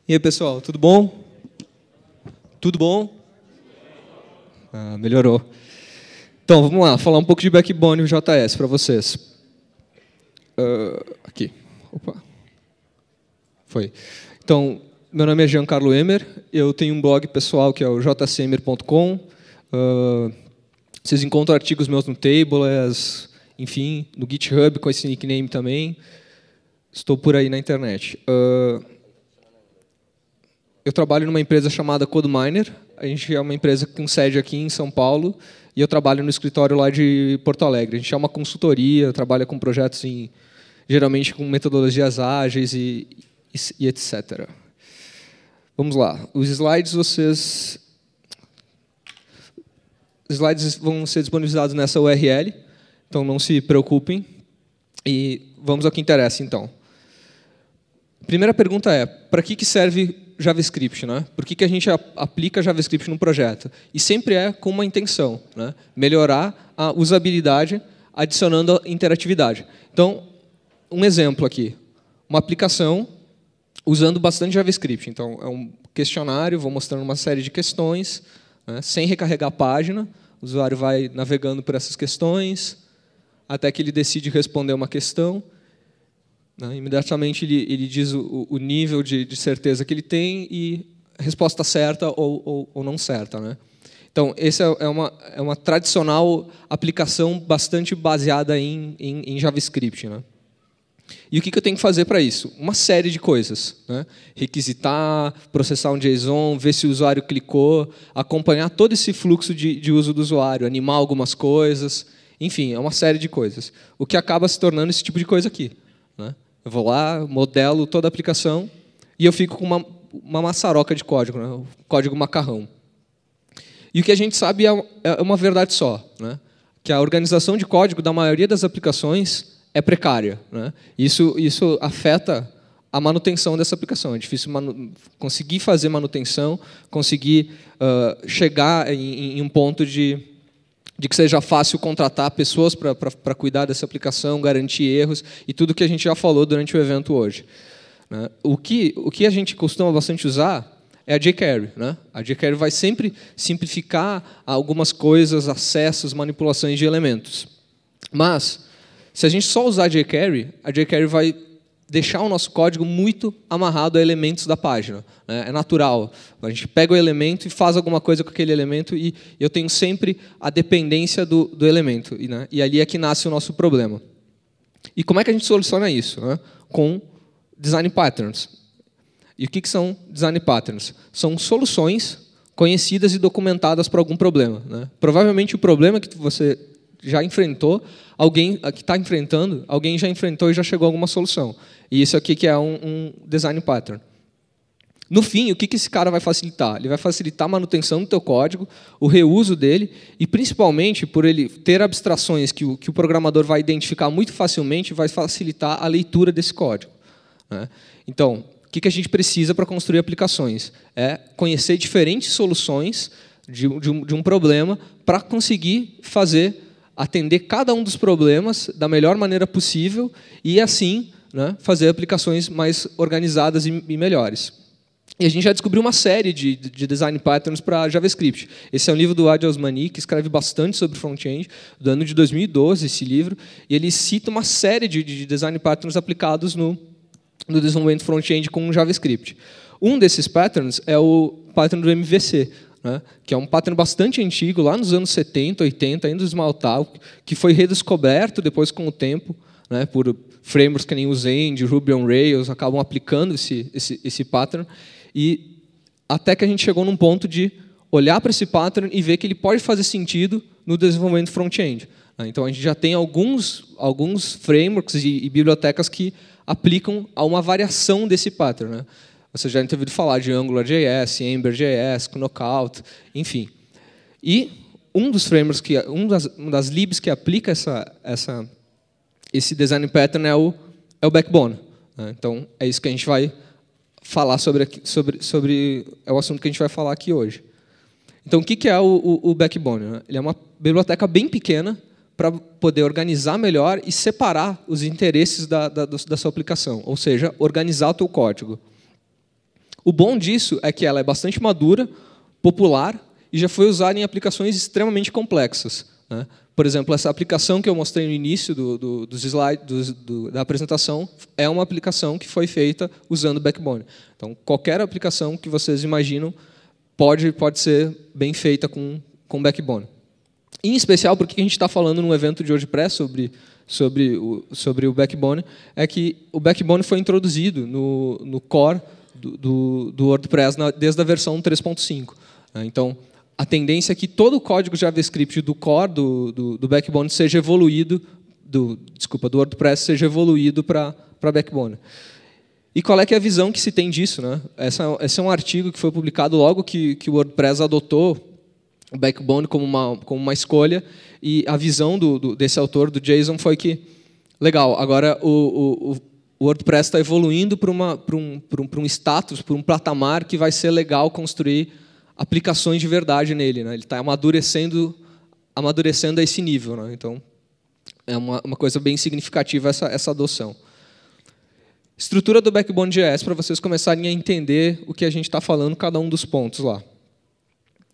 E aí, pessoal, tudo bom? Tudo bom? Ah, melhorou. Então, vamos lá, falar um pouco de Backbone e JS para vocês. Aqui. Opa. Foi. Então, meu nome é Giancarlo Emer, eu tenho um blog pessoal que é o jcemer.com. Vocês encontram artigos meus no Tables, enfim, no GitHub com esse nickname também. Estou por aí na internet. Eu trabalho numa empresa chamada CodeMiner. A gente é uma empresa com sede aqui em São Paulo e eu trabalho no escritório lá de Porto Alegre. A gente é uma consultoria, trabalha com projetos geralmente com metodologias ágeis e etc. Vamos lá. Os slides vão ser disponibilizados nessa URL, então não se preocupem. E vamos ao que interessa, então. A primeira pergunta é, para que serve JavaScript, né? Por que a gente aplica JavaScript num projeto? E sempre é com uma intenção, né? Melhorar a usabilidade, adicionando interatividade. Então, um exemplo aqui, uma aplicação usando bastante JavaScript. Então, é um questionário, vou mostrando uma série de questões, né? Sem recarregar a página, o usuário vai navegando por essas questões, até que ele decide responder uma questão. Imediatamente ele diz o nível de certeza que ele tem e a resposta certa ou não certa, né? Então, essa é uma tradicional aplicação bastante baseada em JavaScript, né? E o que eu tenho que fazer para isso? Uma série de coisas, né? Requisitar, processar um JSON, ver se o usuário clicou, acompanhar todo esse fluxo de uso do usuário, animar algumas coisas, enfim, é uma série de coisas. O que acaba se tornando esse tipo de coisa aqui, né? Eu vou lá, modelo toda a aplicação e eu fico com uma maçaroca de código, né? O código macarrão. E o que a gente sabe é uma verdade só, né? Que a organização de código da maioria das aplicações é precária, né? Isso afeta a manutenção dessa aplicação. É difícil conseguir fazer manutenção, conseguir chegar em um ponto de que seja fácil contratar pessoas para cuidar dessa aplicação, garantir erros, e tudo que a gente já falou durante o evento hoje. Né? O que a gente costuma bastante usar é a jQuery. Né? A jQuery vai sempre simplificar algumas coisas, acessos, manipulações de elementos. Mas, se a gente só usar a jQuery vai deixar o nosso código muito amarrado a elementos da página, né? É natural. A gente pega o elemento e faz alguma coisa com aquele elemento e eu tenho sempre a dependência do elemento. Né? E ali é que nasce o nosso problema. E como é que a gente soluciona isso? Né? Com design patterns. E o que são design patterns? São soluções conhecidas e documentadas para algum problema. Né? Provavelmente o problema que você já enfrentou, alguém que está enfrentando, alguém já enfrentou e já chegou a alguma solução. E isso aqui que é um design pattern. No fim, o que esse cara vai facilitar? Ele vai facilitar a manutenção do teu código, o reuso dele, e principalmente, por ele ter abstrações que o programador vai identificar muito facilmente, vai facilitar a leitura desse código. Né? Então, o que a gente precisa para construir aplicações? É conhecer diferentes soluções de um problema para conseguir atender cada um dos problemas da melhor maneira possível e, assim, né, fazer aplicações mais organizadas e melhores. E a gente já descobriu uma série de design patterns para JavaScript. Esse é um livro do Adil Osmani, que escreve bastante sobre front-end, do ano de 2012, esse livro, e ele cita uma série de design patterns aplicados no desenvolvimento front-end com JavaScript. Um desses patterns é o pattern do MVC, né, que é um pattern bastante antigo, lá nos anos 70, 80, ainda do Smalltalk, que foi redescoberto depois com o tempo, né, por frameworks que nem o Zend, Ruby on Rails, acabam aplicando esse pattern, e até que a gente chegou num ponto de olhar para esse pattern e ver que ele pode fazer sentido no desenvolvimento front-end. Então, a gente já tem alguns frameworks e bibliotecas que aplicam a uma variação desse pattern. Né? Você já deve ouvido falar de AngularJS, Ember.js, Knockout, enfim. E um dos frameworks, uma das libs que aplica esse design pattern é o Backbone. Né? Então, é isso que a gente vai falar é o assunto que a gente vai falar aqui hoje. Então, o que é o Backbone? Né? Ele é uma biblioteca bem pequena para poder organizar melhor e separar os interesses da sua aplicação, ou seja, organizar o teu código. O bom disso é que ela é bastante madura, popular e já foi usada em aplicações extremamente complexas, né? Por exemplo, essa aplicação que eu mostrei no início dos slides, da apresentação é uma aplicação que foi feita usando Backbone. Então, qualquer aplicação que vocês imaginam pode ser bem feita com Backbone. Em especial, porque a gente está falando num evento de WordPress sobre o Backbone, é que o Backbone foi introduzido no core do WordPress desde a versão 3.5. Então, a tendência é que todo o código JavaScript do core do Backbone seja evoluído, do WordPress seja evoluído para Backbone. E qual é que é a visão que se tem disso, né? Esse é um artigo que foi publicado logo que o WordPress adotou o Backbone como uma escolha, e a visão desse autor, do Jason, foi que, legal, agora o WordPress está evoluindo para um status, para um patamar que vai ser legal construir aplicações de verdade nele, né? Ele está amadurecendo a esse nível, né? Então, é uma coisa bem significativa essa adoção. Estrutura do Backbone.js, para vocês começarem a entender o que a gente está falando, cada um dos pontos lá.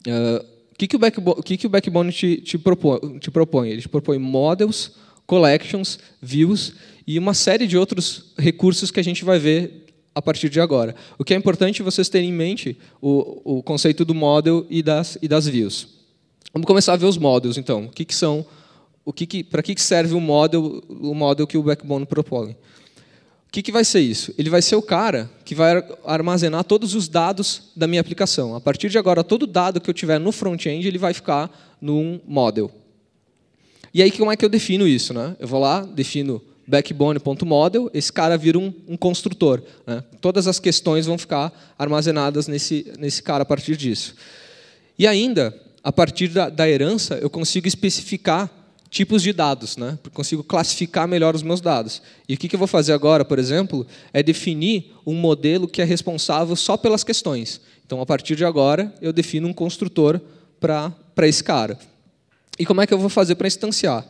O que o Backbone te propõe? Ele te propõe models, collections, views e uma série de outros recursos que a gente vai ver a partir de agora. O que é importante vocês terem em mente o conceito do model e das views. Vamos começar a ver os models, então. Para que serve o model que o Backbone propõe? O que vai ser isso? Ele vai ser o cara que vai armazenar todos os dados da minha aplicação. A partir de agora, todo dado que eu tiver no front-end, ele vai ficar num model. E aí, como é que eu defino isso, né? Eu vou lá, defino backbone.model, esse cara vira um construtor, né? Todas as questões vão ficar armazenadas nesse cara a partir disso. E ainda, a partir da herança, eu consigo especificar tipos de dados, né? Consigo classificar melhor os meus dados. E o que eu vou fazer agora, por exemplo, é definir um modelo que é responsável só pelas questões. Então, a partir de agora, eu defino um construtor para esse cara. E como é que eu vou fazer para instanciar?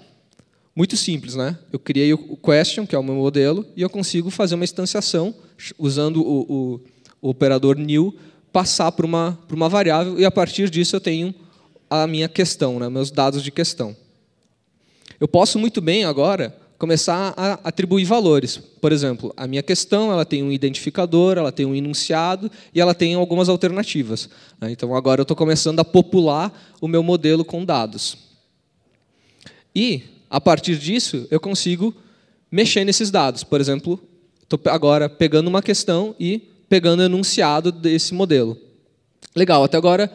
Muito simples, né? Eu criei o question, que é o meu modelo, e eu consigo fazer uma instanciação usando o operador new, passar para uma variável, e a partir disso eu tenho a minha questão, né? Meus dados de questão. Eu posso muito bem agora começar a atribuir valores. Por exemplo, a minha questão ela tem um identificador, ela tem um enunciado e ela tem algumas alternativas. Então, agora eu estou começando a popular o meu modelo com dados. E, a partir disso, eu consigo mexer nesses dados. Por exemplo, estou agora pegando uma questão e pegando o enunciado desse modelo. Legal, até agora,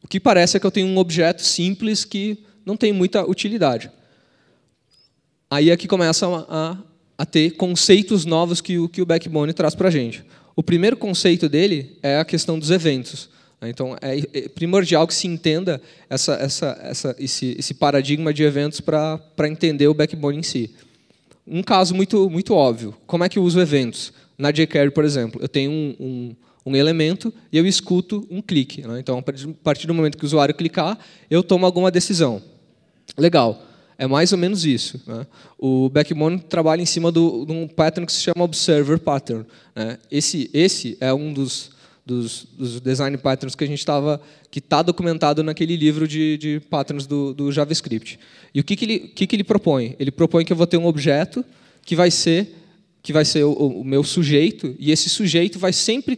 o que parece é que eu tenho um objeto simples que não tem muita utilidade. Aí é que começa a ter conceitos novos que o Backbone traz para a gente. O primeiro conceito dele é a questão dos eventos. Então, é primordial que se entenda esse paradigma de eventos para entender o Backbone em si. Um caso muito óbvio. Como é que eu uso eventos? Na jQuery, por exemplo, eu tenho um elemento e eu escuto um clique. Então, a partir do momento que o usuário clicar, eu tomo alguma decisão. Legal. É mais ou menos isso, né? O Backbone trabalha em cima de um pattern que se chama Observer Pattern, né? Esse é um dos design patterns que que está documentado naquele livro de patterns do JavaScript. E o que ele propõe? Ele propõe que eu vou ter um objeto que vai ser o meu sujeito, e esse sujeito vai sempre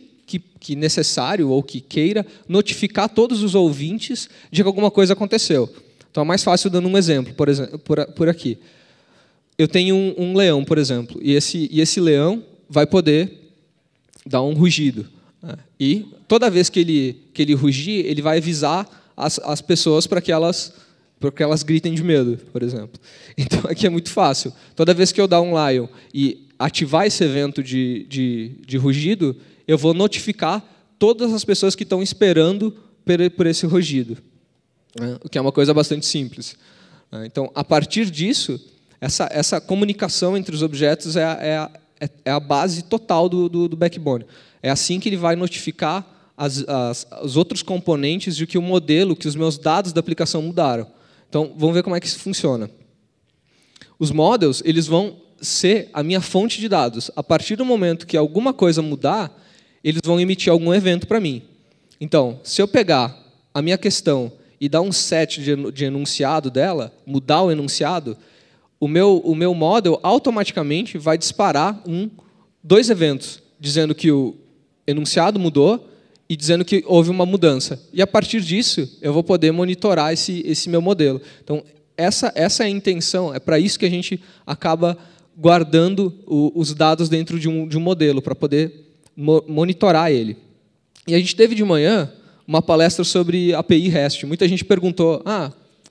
que necessário ou que queira notificar todos os ouvintes de que alguma coisa aconteceu. Então, é mais fácil dando um exemplo, por aqui. Eu tenho um leão, por exemplo, e esse leão vai poder dar um rugido, né? E toda vez que ele rugir, ele vai avisar as pessoas para que elas gritem de medo, por exemplo. Então, aqui é muito fácil. Toda vez que eu dar um lion e ativar esse evento de rugido, eu vou notificar todas as pessoas que estão esperando por esse rugido. O que é uma coisa bastante simples. Então, a partir disso, essa comunicação entre os objetos é a base total do Backbone. É assim que ele vai notificar os outros componentes de que o modelo, que os meus dados da aplicação mudaram. Então, vamos ver como é que isso funciona. Os models, eles vão ser a minha fonte de dados. A partir do momento que alguma coisa mudar, eles vão emitir algum evento para mim. Então, se eu pegar a minha questão e dar um set de enunciado dela, mudar o enunciado, o meu model automaticamente vai disparar dois eventos, dizendo que o enunciado mudou e dizendo que houve uma mudança. E, a partir disso, eu vou poder monitorar esse meu modelo. Então, essa é a intenção, é para isso que a gente acaba guardando os dados dentro de um modelo, para poder monitorar ele. E a gente teve de manhã uma palestra sobre API REST. Muita gente perguntou,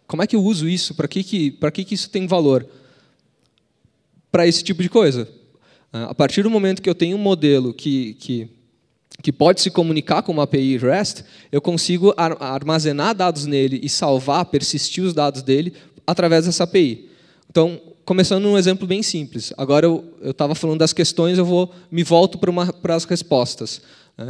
como é que eu uso isso? Para que isso tem valor? Para esse tipo de coisa. A partir do momento que eu tenho um modelo que pode se comunicar com uma API REST, eu consigo armazenar dados nele e salvar, persistir os dados dele através dessa API. Então, começando num exemplo bem simples. Agora eu estava falando das questões, me volto para as respostas.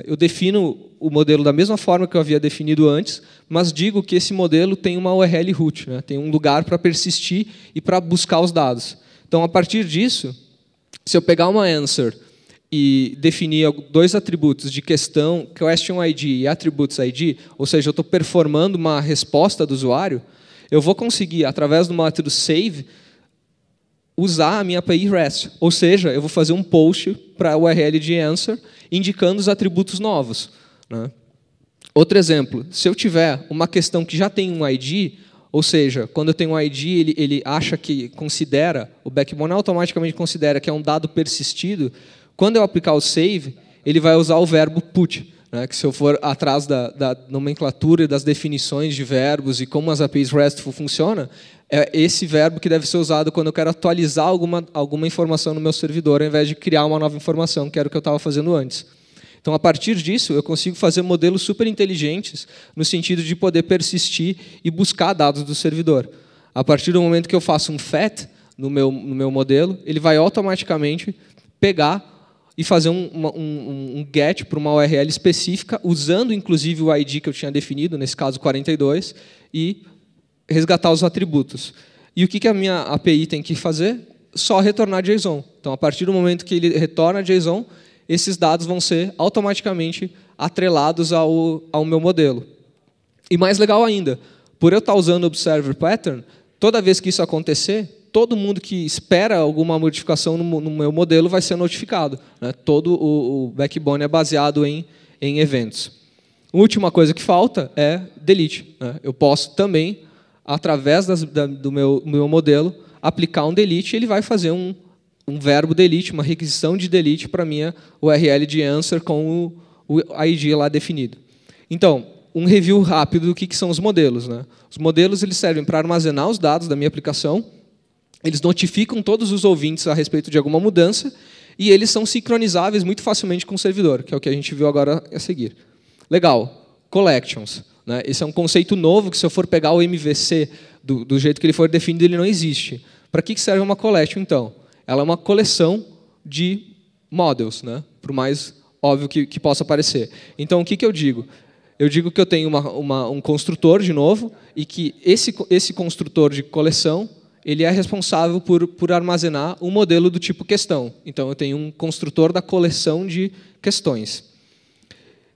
Eu defino o modelo da mesma forma que eu havia definido antes, mas digo que esse modelo tem uma URL root, tem um lugar para persistir e para buscar os dados. Então, a partir disso, se eu pegar uma answer e definir dois atributos de questão, question ID e attributes ID, ou seja, eu estou performando uma resposta do usuário, eu vou conseguir, através do método save, usar a minha API REST. Ou seja, eu vou fazer um post para a URL de answer, indicando os atributos novos. Outro exemplo, se eu tiver uma questão que já tem um ID, ou seja, quando eu tenho um ID, ele acha que considera, o backbone automaticamente considera que é um dado persistido, quando eu aplicar o save, ele vai usar o verbo put, que se eu for atrás da nomenclatura e das definições de verbos e como as APIs RESTful funcionam, é esse verbo que deve ser usado quando eu quero atualizar alguma informação no meu servidor, ao invés de criar uma nova informação, que era o que eu estava fazendo antes. Então, a partir disso, eu consigo fazer modelos super inteligentes no sentido de poder persistir e buscar dados do servidor. A partir do momento que eu faço um fetch no meu modelo, ele vai automaticamente pegar e fazer um get para uma URL específica, usando, inclusive, o ID que eu tinha definido, nesse caso 42, e resgatar os atributos. E o que a minha API tem que fazer? Só retornar JSON. Então, a partir do momento que ele retorna JSON, esses dados vão ser automaticamente atrelados ao meu modelo. E mais legal ainda, por eu estar usando o Observer Pattern, toda vez que isso acontecer, todo mundo que espera alguma modificação no meu modelo vai ser notificado. Todo o backbone é baseado em eventos. A última coisa que falta é delete. Eu posso também, através do meu modelo, aplicar um delete, e ele vai fazer um verbo delete, uma requisição de delete para a minha URL de answer com o ID lá definido. Então, um review rápido do que são os modelos. Os modelos eles servem para armazenar os dados da minha aplicação, eles notificam todos os ouvintes a respeito de alguma mudança, e eles são sincronizáveis muito facilmente com o servidor, que é o que a gente viu agora a seguir. Legal. Collections. Esse é um conceito novo que, se eu for pegar o MVC do jeito que ele for definido, ele não existe. Para que serve uma collection, então? Ela é uma coleção de models, por mais óbvio que possa parecer. Então, o que eu digo? Eu digo que eu tenho um construtor, de novo, e que esse construtor de coleção ele é responsável por armazenar um modelo do tipo questão. Então, eu tenho um construtor da coleção de questões.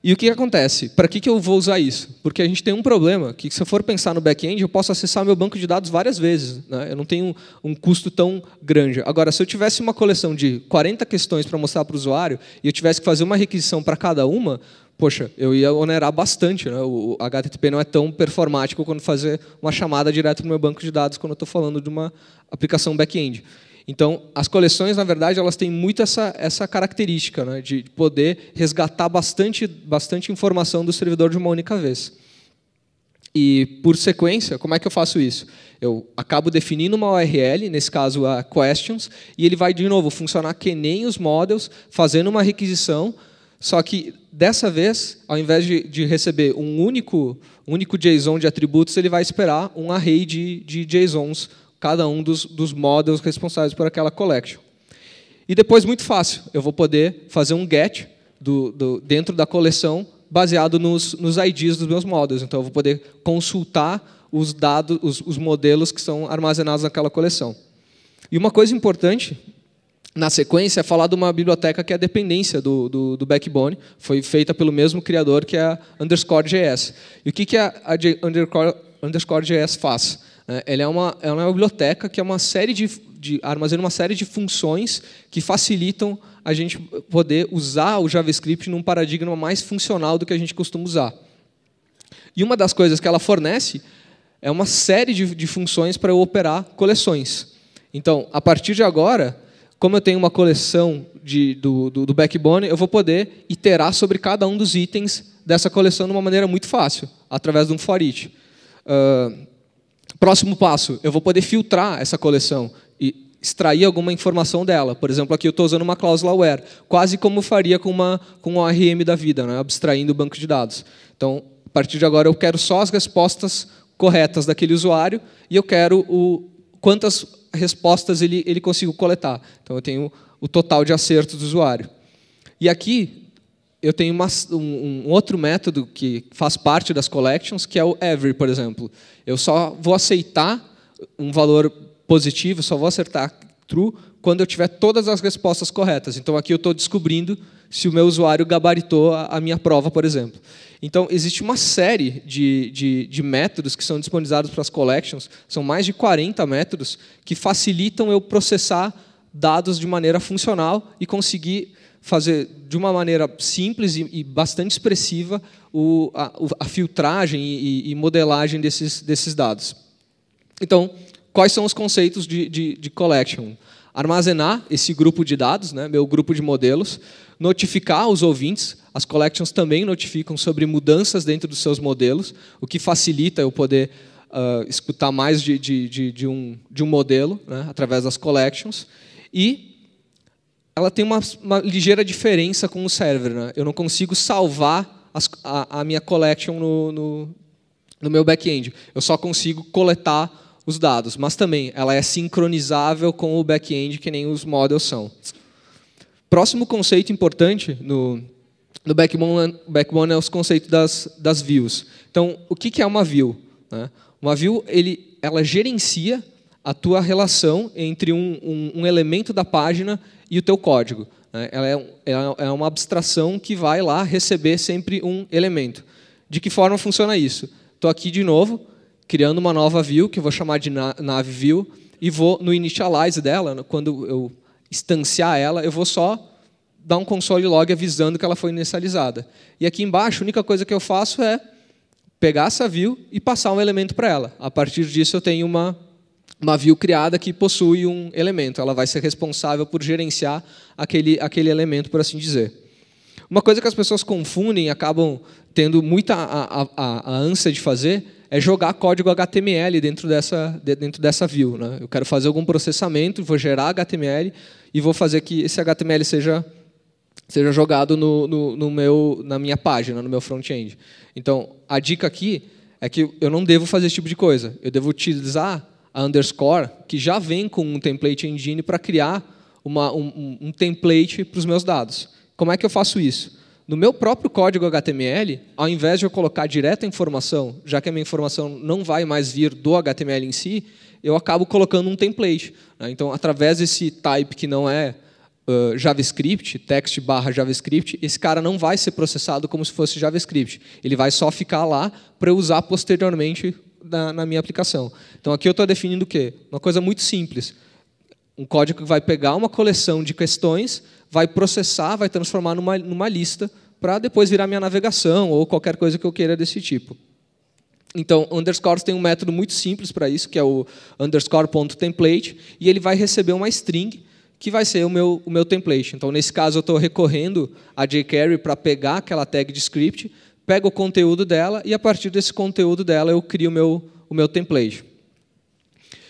E o que acontece? Para que eu vou usar isso? Porque a gente tem um problema, que se eu for pensar no back-end, eu posso acessar meu banco de dados várias vezes. Eu não tenho um custo tão grande. Agora, se eu tivesse uma coleção de 40 questões para mostrar para o usuário, e eu tivesse que fazer uma requisição para cada uma, poxa, eu ia onerar bastante. O HTTP não é tão performático quanto fazer uma chamada direto para o meu banco de dados quando eu estou falando de uma aplicação back-end. Então, as coleções, na verdade, elas têm muito essa característica, de poder resgatar bastante informação do servidor de uma única vez. E, por sequência, como é que eu faço isso? Eu acabo definindo uma URL, nesse caso a questions, e ele vai, de novo, funcionar que nem os models, fazendo uma requisição, só que, dessa vez, ao invés de receber um único JSON de atributos, ele vai esperar um array de JSONs, cada um dos models responsáveis por aquela collection. E depois, muito fácil, eu vou poder fazer um get dentro da coleção baseado nos IDs dos meus models. Então, eu vou poder consultar os dados, os modelos que são armazenados naquela coleção. E uma coisa importante na sequência, é falar de uma biblioteca que é a dependência do Backbone, foi feita pelo mesmo criador, que é a _JS. E o que a _JS faz? Ela é uma biblioteca que é uma série armazena uma série de funções que facilitam a gente poder usar o JavaScript num paradigma mais funcional do que a gente costuma usar. E uma das coisas que ela fornece é uma série de funções para eu operar coleções. Então, a partir de agora, como eu tenho uma coleção do Backbone, eu vou poder iterar sobre cada um dos itens dessa coleção de uma maneira muito fácil, através de um for each. Próximo passo, eu vou poder filtrar essa coleção e extrair alguma informação dela. Por exemplo, aqui eu estou usando uma cláusula where, quase como faria com um ORM da vida, né, abstraindo o banco de dados. Então, a partir de agora, eu quero só as respostas corretas daquele usuário e eu quero quantas respostas ele conseguiu coletar. Então, eu tenho o total de acertos do usuário. E aqui, eu tenho um outro método que faz parte das collections, que é o every, por exemplo. Eu só vou aceitar um valor positivo, só vou acertar true quando eu tiver todas as respostas corretas. Então, aqui eu estou descobrindo se o meu usuário gabaritou a minha prova, por exemplo. Então, existe uma série de métodos que são disponibilizados para as collections, são mais de 40 métodos, que facilitam eu processar dados de maneira funcional e conseguir fazer de uma maneira simples e bastante expressiva a filtragem e modelagem desses dados. Então, quais são os conceitos de collection? Armazenar esse grupo de dados, né, meu grupo de modelos, notificar os ouvintes, as collections também notificam sobre mudanças dentro dos seus modelos, o que facilita eu poder escutar mais de um modelo, né, através das collections, e ela tem uma ligeira diferença com o server. Né? Eu não consigo salvar a minha collection no meu back-end. Eu só consigo coletar os dados, mas também ela é sincronizável com o back-end, que nem os models são. Próximo conceito importante no Backbone é o conceito das views. Então, o que é uma view? Né? Uma view ela gerencia a tua relação entre um elemento da página e o teu código. Ela é uma abstração que vai lá receber sempre um elemento. De que forma funciona isso? Estou aqui de novo, criando uma nova view, que eu vou chamar de nave view, e vou no initialize dela, quando eu instanciar ela, eu vou só dar um console log avisando que ela foi inicializada. E aqui embaixo, a única coisa que eu faço é pegar essa view e passar um elemento para ela. A partir disso, eu tenho uma view criada que possui um elemento. Ela vai ser responsável por gerenciar aquele elemento, por assim dizer. Uma coisa que as pessoas confundem e acabam tendo muita a ânsia de fazer é jogar código HTML dentro dessa view. Né? Eu quero fazer algum processamento, vou gerar HTML e vou fazer que esse HTML seja jogado na minha página, no meu front-end. Então, a dica aqui é que eu não devo fazer esse tipo de coisa. Eu devo utilizar a underscore, que já vem com um template engine para criar um template para os meus dados. Como é que eu faço isso? No meu próprio código HTML, ao invés de eu colocar direto a informação, já que a minha informação não vai mais vir do HTML em si, eu acabo colocando um template. Né? Então, através desse type que não é JavaScript, text/JavaScript, esse cara não vai ser processado como se fosse JavaScript. Ele vai só ficar lá para eu usar posteriormente na minha aplicação. Então, aqui eu estou definindo o quê? Uma coisa muito simples. Um código que vai pegar uma coleção de questões, vai processar, vai transformar numa lista, para depois virar minha navegação ou qualquer coisa que eu queira desse tipo. Então, underscores tem um método muito simples para isso, que é o underscore.template, e ele vai receber uma string, que vai ser o meu template. Então, nesse caso, eu estou recorrendo a jQuery para pegar aquela tag de script, pego o conteúdo dela, e a partir desse conteúdo dela eu crio o meu template.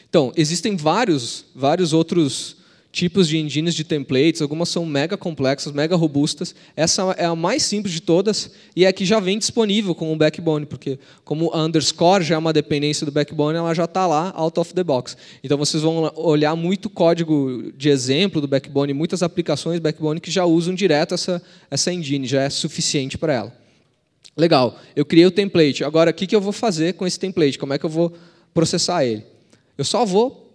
Então, existem vários outros tipos de engines de templates, algumas são mega complexas, mega robustas. Essa é a mais simples de todas e é a que já vem disponível com o Backbone, porque como a underscore já é uma dependência do Backbone, ela já está lá out of the box. Então, vocês vão olhar muito código de exemplo do Backbone, muitas aplicações Backbone que já usam direto essa engine, já é suficiente para ela. Legal, eu criei o template. Agora, o que eu vou fazer com esse template? Como é que eu vou processar ele? Eu só vou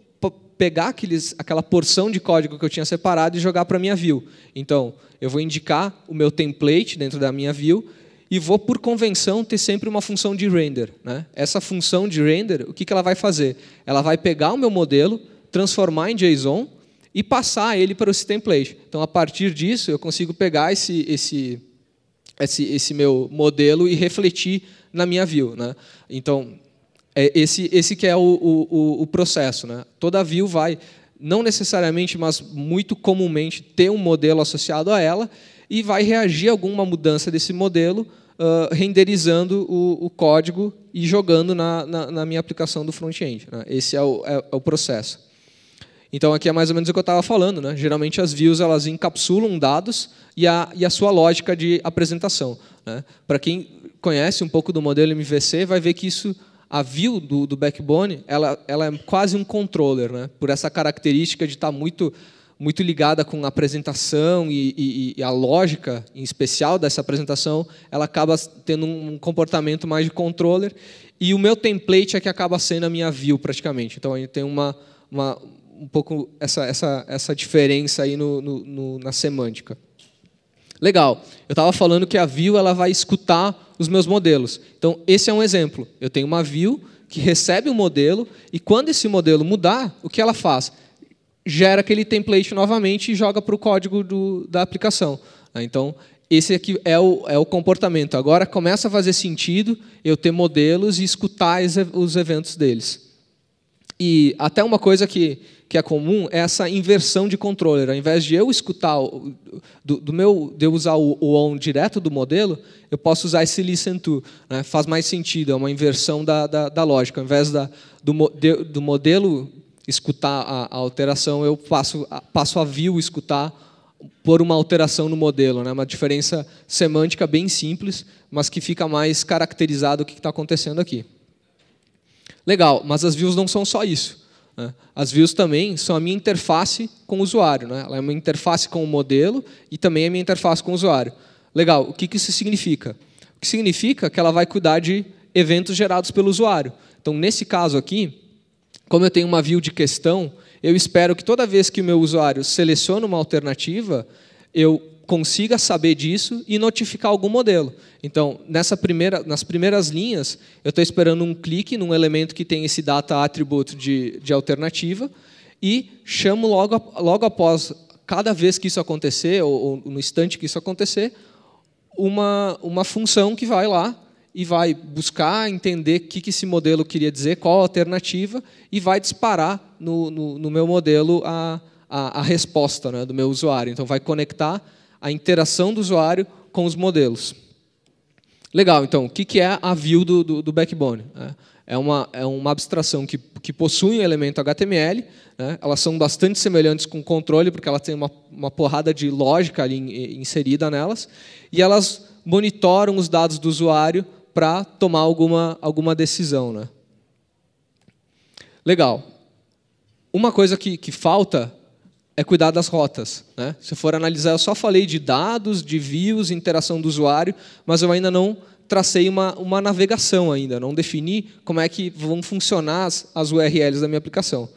pegar aquela porção de código que eu tinha separado e jogar para a minha view. Então, eu vou indicar o meu template dentro da minha view e vou, por convenção, ter sempre uma função de render, né? Essa função de render, o que ela vai fazer? Ela vai pegar o meu modelo, transformar em JSON e passar ele para esse template. Então, a partir disso, eu consigo pegar esse meu modelo e refletir na minha view, né? Então, esse que é o processo, né? Toda view vai, não necessariamente, mas muito comumente, ter um modelo associado a ela e vai reagir a alguma mudança desse modelo, renderizando o código e jogando na minha aplicação do front-end, né? Esse é o processo. Então, aqui é mais ou menos o que eu estava falando, né? Geralmente, as views elas encapsulam dados e a sua lógica de apresentação, né? Para quem conhece um pouco do modelo MVC, vai ver que a view do Backbone ela é quase um controller, né? Por essa característica de estar muito ligada com a apresentação e a lógica, em especial, dessa apresentação, ela acaba tendo um comportamento mais de controller, e o meu template é que acaba sendo a minha view, praticamente. Então, a gente tem um pouco essa diferença aí na semântica. Legal. Eu estava falando que a view ela vai escutar os meus modelos. Então, esse é um exemplo. Eu tenho uma view que recebe um modelo e, quando esse modelo mudar, o que ela faz? Gera aquele template novamente e joga para o código da aplicação. Então, esse aqui é o comportamento. Agora começa a fazer sentido eu ter modelos e escutar os eventos deles. E até uma coisa que é comum é essa inversão de controller. Ao invés de eu escutar, de eu usar o on direto do modelo, eu posso usar esse listen to, né? Faz mais sentido, é uma inversão da lógica. Ao invés do modelo escutar a alteração, eu passo a view escutar por uma alteração no modelo, né? Uma diferença semântica bem simples, mas que fica mais caracterizado o que está acontecendo aqui. Legal, mas as views não são só isso, né? As views também são a minha interface com o usuário, né? Ela é uma interface com o modelo e também é a minha interface com o usuário. Legal, o que isso significa? O que significa que ela vai cuidar de eventos gerados pelo usuário. Então, nesse caso aqui, como eu tenho uma view de questão, eu espero que toda vez que o meu usuário seleciona uma alternativa, eu consiga saber disso e notificar algum modelo. Então, nas primeiras linhas, eu estou esperando um clique num elemento que tem esse data attribute de alternativa e chamo logo após, cada vez que isso acontecer, ou no instante que isso acontecer, uma função que vai lá e vai buscar entender o que esse modelo queria dizer, qual a alternativa, e vai disparar no meu modelo a resposta, né, do meu usuário. Então, vai conectar a interação do usuário com os modelos. Legal, então, o que é a view do Backbone? É uma abstração que possui um elemento HTML, né? Elas são bastante semelhantes com o controle, porque elas têm uma porrada de lógica ali inserida nelas, e elas monitoram os dados do usuário para tomar alguma decisão, né? Legal. Uma coisa que falta é cuidar das rotas, né? Se for analisar, eu só falei de dados, de views, interação do usuário, mas eu ainda não tracei uma navegação ainda, não defini como é que vão funcionar as URLs da minha aplicação.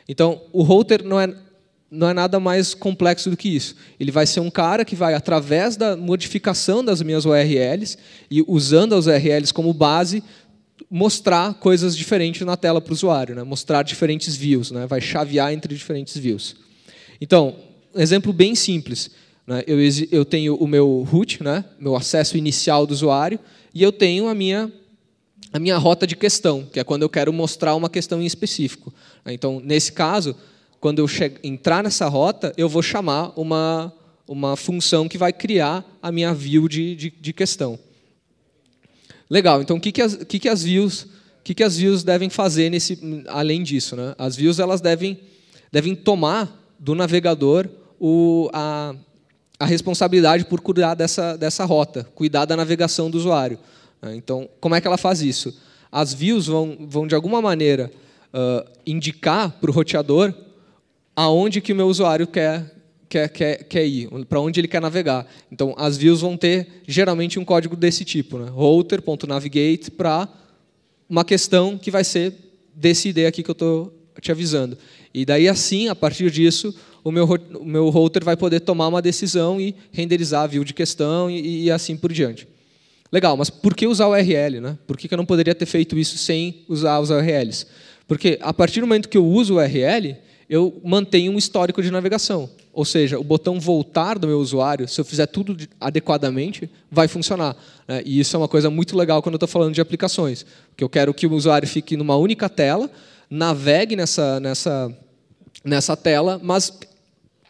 Então, o router não é nada mais complexo do que isso. Ele vai ser um cara que vai, através da modificação das minhas URLs, e usando as URLs como base, mostrar coisas diferentes na tela para o usuário, né? Mostrar diferentes views, né? Vai chavear entre diferentes views. Então, um exemplo bem simples, né? Eu tenho o meu root, né? Meu acesso inicial do usuário, e eu tenho a minha rota de questão, que é quando eu quero mostrar uma questão em específico. Então, nesse caso, quando eu entrar nessa rota, eu vou chamar uma função que vai criar a minha view de questão. Legal, então o que as views devem fazer além disso, né? As views elas devem tomar do navegador a responsabilidade por cuidar dessa rota, cuidar da navegação do usuário. Então, como é que ela faz isso? As views vão de alguma maneira, indicar para o roteador aonde que o meu usuário quer ir, para onde ele quer navegar. Então, as views vão ter, geralmente, um código desse tipo, né? Router.navigate para uma questão que vai ser desse ID aqui que eu te avisando. E daí, assim, a partir disso, o meu router vai poder tomar uma decisão e renderizar a view de questão e assim por diante. Legal, mas por que usar o URL, né? Por que eu não poderia ter feito isso sem usar os URLs? Porque, a partir do momento que eu uso o URL, eu mantenho um histórico de navegação. Ou seja, o botão voltar do meu usuário, se eu fizer tudo adequadamente, vai funcionar. E isso é uma coisa muito legal quando eu estou falando de aplicações. Porque eu quero que o usuário fique numa única tela, navegue nessa tela, mas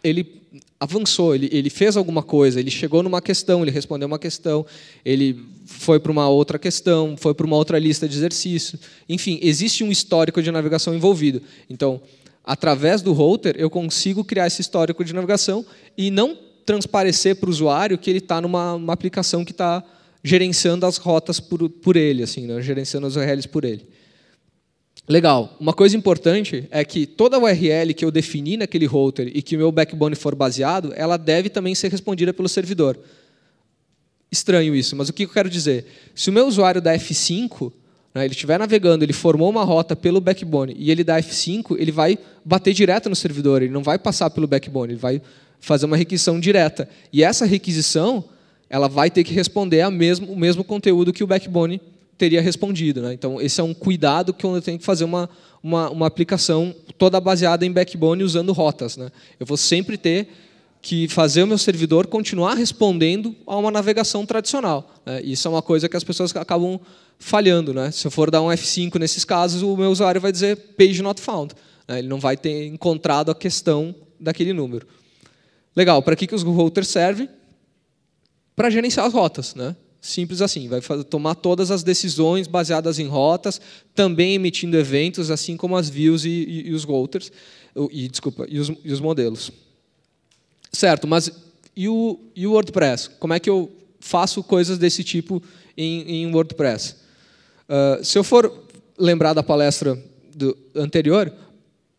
ele avançou, ele fez alguma coisa, ele chegou numa questão, ele respondeu uma questão, ele foi para uma outra questão, foi para uma outra lista de exercícios. Enfim, existe um histórico de navegação envolvido. Então, através do router, eu consigo criar esse histórico de navegação e não transparecer para o usuário que ele está numa aplicação que está gerenciando as rotas por ele, assim, né? Gerenciando as URLs por ele. Legal. Uma coisa importante é que toda URL que eu defini naquele router e que o meu backbone for baseado, ela deve também ser respondida pelo servidor. Estranho isso, mas o que eu quero dizer? Se o meu usuário dá F5, ele estiver navegando, ele formou uma rota pelo backbone e ele dá F5, ele vai bater direto no servidor, ele não vai passar pelo backbone, ele vai fazer uma requisição direta. E essa requisição, ela vai ter que responder o mesmo conteúdo que o backbone teria respondido. Então, esse é um cuidado que eu tenho que fazer uma aplicação toda baseada em backbone usando rotas. Eu vou sempre ter que fazer o meu servidor continuar respondendo a uma navegação tradicional. Isso é uma coisa que as pessoas acabam falhando. Se eu for dar um F5 nesses casos, o meu usuário vai dizer page not found. Ele não vai ter encontrado a questão daquele número. Legal, para que os routers servem? Para gerenciar as rotas. Simples assim, vai tomar todas as decisões baseadas em rotas, também emitindo eventos, assim como as views e os routers, e os modelos. Certo, mas e o WordPress? Como é que eu faço coisas desse tipo em WordPress? Se eu for lembrar da palestra anterior,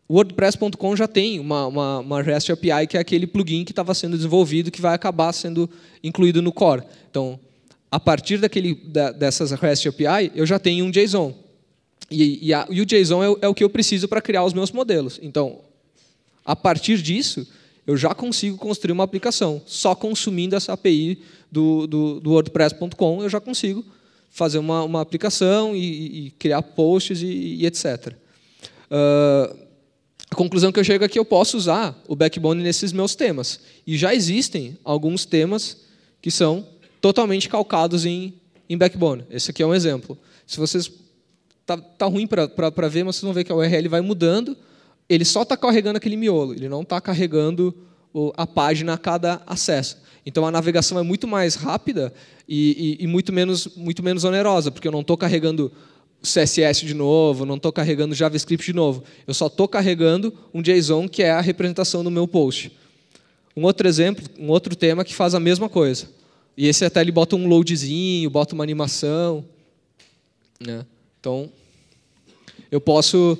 o WordPress.com já tem uma REST API, que é aquele plugin que estava sendo desenvolvido, que vai acabar sendo incluído no core. Então, a partir dessas REST API, eu já tenho um JSON. E o JSON é o que eu preciso para criar os meus modelos. Então, a partir disso, eu já consigo construir uma aplicação. Só consumindo essa API do WordPress.com, eu já consigo fazer uma aplicação e criar posts e etc. A conclusão que eu chego é que eu posso usar o Backbone nesses meus temas. E já existem alguns temas que são totalmente calcados em Backbone. Esse aqui é um exemplo. Se vocês tá ruim para ver, mas vocês vão ver que a URL vai mudando. Ele só está carregando aquele miolo. Ele não está carregando a página a cada acesso. Então a navegação é muito mais rápida e muito menos onerosa, porque eu não estou carregando CSS de novo, não estou carregando JavaScript de novo. Eu só estou carregando um JSON, que é a representação do meu post. Um outro exemplo, um outro tema que faz a mesma coisa. E esse até ele bota um loadzinho, bota uma animação. Então, eu posso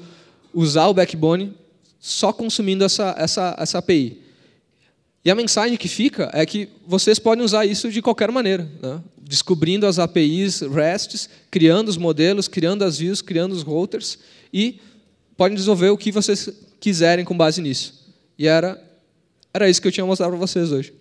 usar o Backbone só consumindo essa API. E a mensagem que fica é que vocês podem usar isso de qualquer maneira. Descobrindo as APIs RESTs, criando os modelos, criando as views, criando os routers, e podem desenvolver o que vocês quiserem com base nisso. E era isso que eu tinha mostrado para vocês hoje.